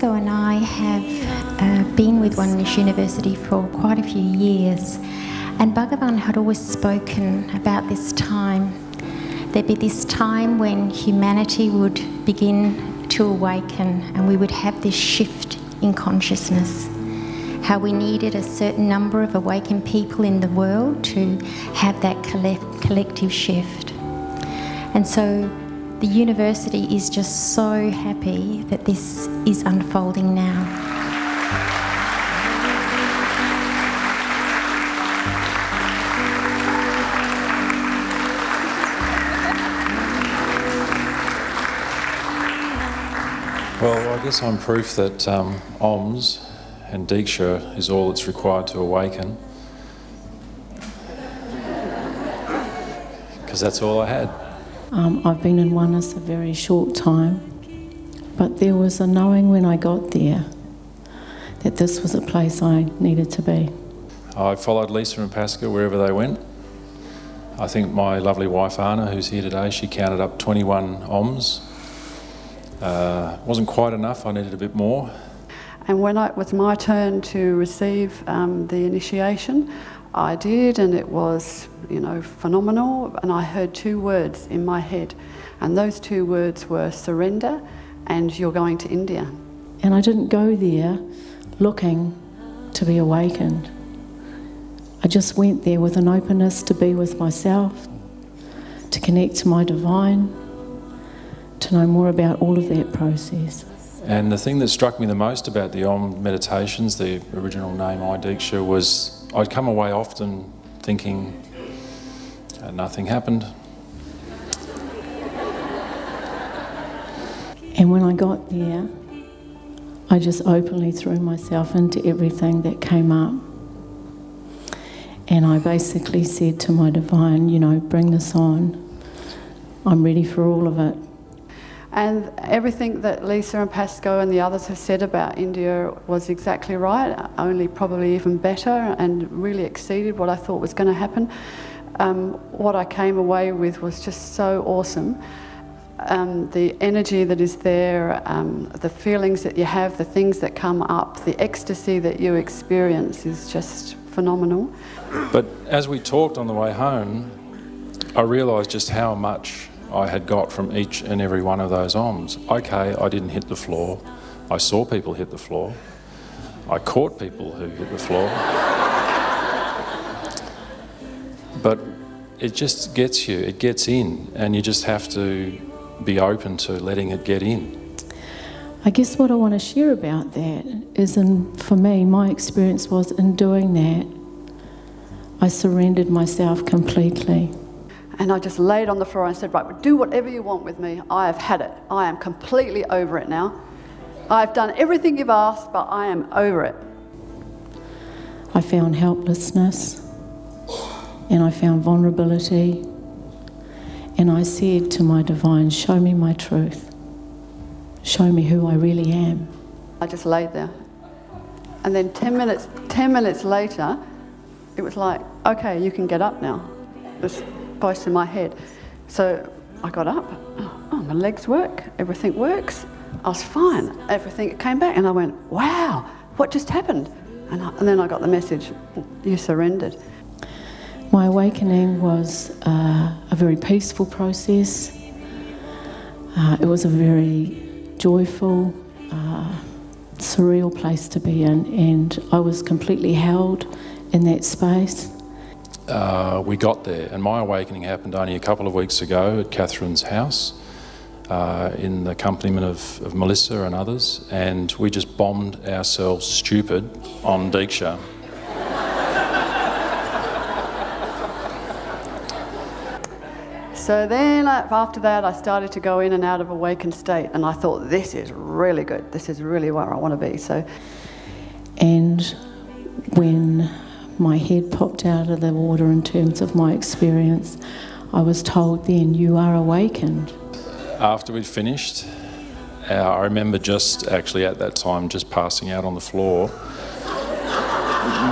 Pascoe and I have been with One University for quite a few years, and Bhagavan had always spoken about this time. There'd be this time when humanity would begin to awaken and we would have this shift in consciousness. How we needed a certain number of awakened people in the world to have that collective shift. And so the university is just so happy that this is unfolding now. Well, I guess I'm proof that OMS and Diksha is all that's required to awaken, because that's all I had. I've been in oneness a very short time, but there was a knowing when I got there that this was a place I needed to be. I followed Lisa and Pascoe wherever they went. I think my lovely wife Anna, who's here today, she counted up 21 OMS. Wasn't quite enough, I needed a bit more. And when it was my turn to receive the initiation, I did, and it was, phenomenal. And I heard two words in my head, and those two words were surrender and you're going to India. And I didn't go there looking to be awakened. I just went there with an openness to be with myself, to connect to my divine, to know more about all of that process. And the thing that struck me the most about the Om meditations, the original name I Diksha, was I'd come away often thinking nothing happened. And when I got there, I just openly threw myself into everything that came up. And I basically said to my divine, bring this on. I'm ready for all of it. And everything that Lisa and Pascoe and the others have said about India was exactly right, only probably even better, and really exceeded what I thought was going to happen. What I came away with was just so awesome. The energy that is there, the feelings that you have, the things that come up, the ecstasy that you experience is just phenomenal. But as we talked on the way home, I realised just how much I had got from each and every one of those OMs. Okay, I didn't hit the floor. I saw people hit the floor. I caught people who hit the floor. But it just gets you, it gets in, and you just have to be open to letting it get in. I guess what I want to share about that is, for me, my experience was in doing that, I surrendered myself completely. And I just laid on the floor and said, right, do whatever you want with me. I have had it. I am completely over it now. I've done everything you've asked, but I am over it. I found helplessness, and I found vulnerability, and I said to my divine, show me my truth. Show me who I really am. I just laid there. And then 10 minutes later, it was like, okay, you can get up now. This voice in my head. So I got up. Oh, my legs work. Everything works. I was fine. Everything came back, and I went, wow, what just happened? And then I got the message, you surrendered. My awakening was a very peaceful process. It was a very joyful, surreal place to be in, and I was completely held in that space. We got there, and my awakening happened only a couple of weeks ago at Catherine's house in the accompaniment of Melissa and others, and we just bombed ourselves stupid on Diksha. So then after that, I started to go in and out of awakened state, and I thought, this is really good. This is really where I want to be. And when my head popped out of the water in terms of my experience, I was told then, you are awakened. After we'd finished, I remember just actually at that time just passing out on the floor.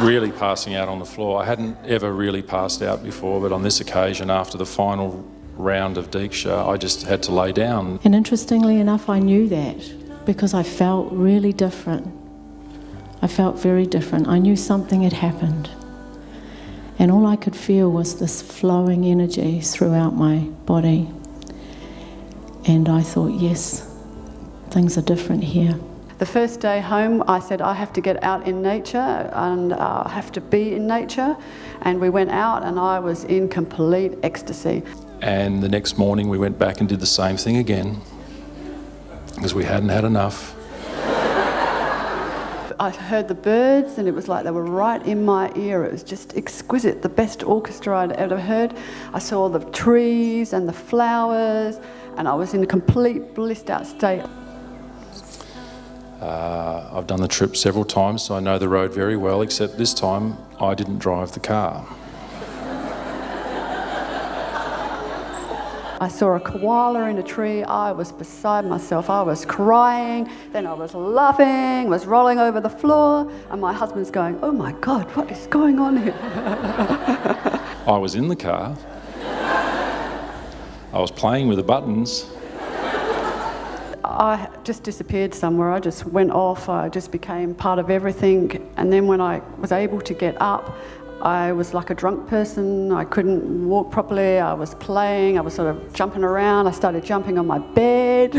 Really passing out on the floor. I hadn't ever really passed out before, but on this occasion, after the final round of Diksha, I just had to lay down. And interestingly enough, I knew that because I felt really different. I felt very different. I knew something had happened. And all I could feel was this flowing energy throughout my body. And I thought, yes, things are different here. The first day home, I said, I have to get out in nature and I have to be in nature. And we went out and I was in complete ecstasy. And the next morning we went back and did the same thing again because we hadn't had enough. I heard the birds and it was like they were right in my ear. It was just exquisite, the best orchestra I'd ever heard. I saw the trees and the flowers and I was in a complete blissed out state. I've done the trip several times, so I know the road very well, except this time I didn't drive the car. I saw a koala in a tree. I was beside myself. I was crying, then I was laughing, was rolling over the floor, and my husband's going, oh my God, what is going on here? I was in the car. I was playing with the buttons. I just disappeared somewhere. I just went off. I just became part of everything. And then when I was able to get up, I was like a drunk person. I couldn't walk properly. I was playing. I was sort of jumping around. I started jumping on my bed.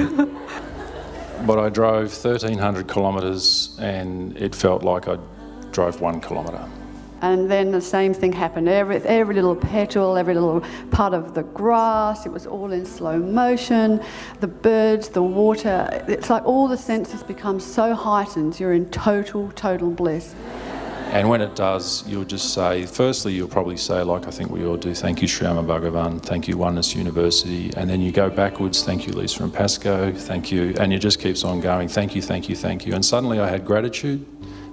But I drove 1,300 kilometres and it felt like I drove 1 kilometre. And then the same thing happened. Every little petal, every little part of the grass, it was all in slow motion. The birds, the water, it's like all the senses become so heightened. You're in total bliss. And when it does, you'll just say, firstly, you'll probably say, like I think we all do, thank you, Sri Ama Bhagavan, thank you, Oneness University. And then you go backwards, thank you, Lisa and Pascoe, thank you. And it just keeps on going, thank you, thank you, thank you. And suddenly I had gratitude,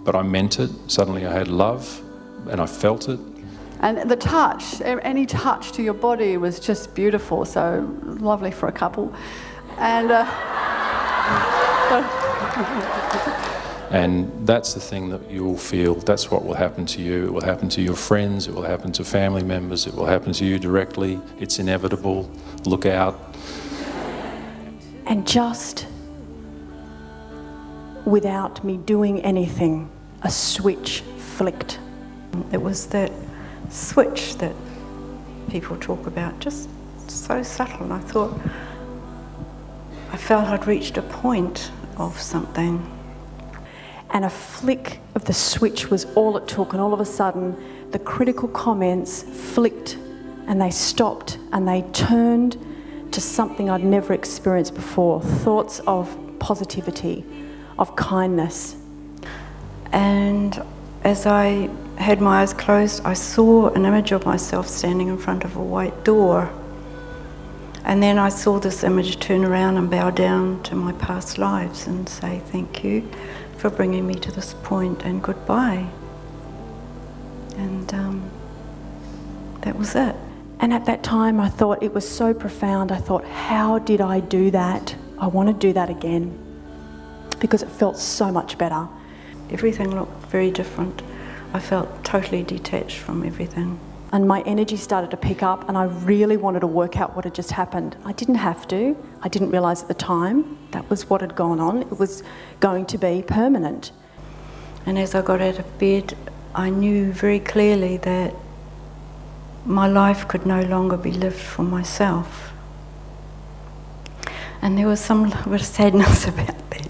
but I meant it. Suddenly I had love, and I felt it. And the touch, any touch to your body was just beautiful, so lovely for a couple. And and that's the thing that you'll feel, that's what will happen to you. It will happen to your friends, it will happen to family members, it will happen to you directly. It's inevitable. Look out. And just without me doing anything, a switch flicked. It was that switch that people talk about, just so subtle. And I thought, I felt I'd reached a point of something. And a flick of the switch was all it took, and all of a sudden the critical comments flicked and they stopped and they turned to something I'd never experienced before, thoughts of positivity, of kindness. And as I had my eyes closed, I saw an image of myself standing in front of a white door. And then I saw this image turn around and bow down to my past lives and say thank you for bringing me to this point and goodbye. And that was it. And at that time I thought it was so profound. I thought, how did I do that? I want to do that again, because it felt so much better. Everything looked very different. I felt totally detached from everything. And my energy started to pick up, and I really wanted to work out what had just happened. I didn't have to. I didn't realise at the time that was what had gone on. It was going to be permanent. And as I got out of bed, I knew very clearly that my life could no longer be lived for myself. And there was some little bit of sadness about that.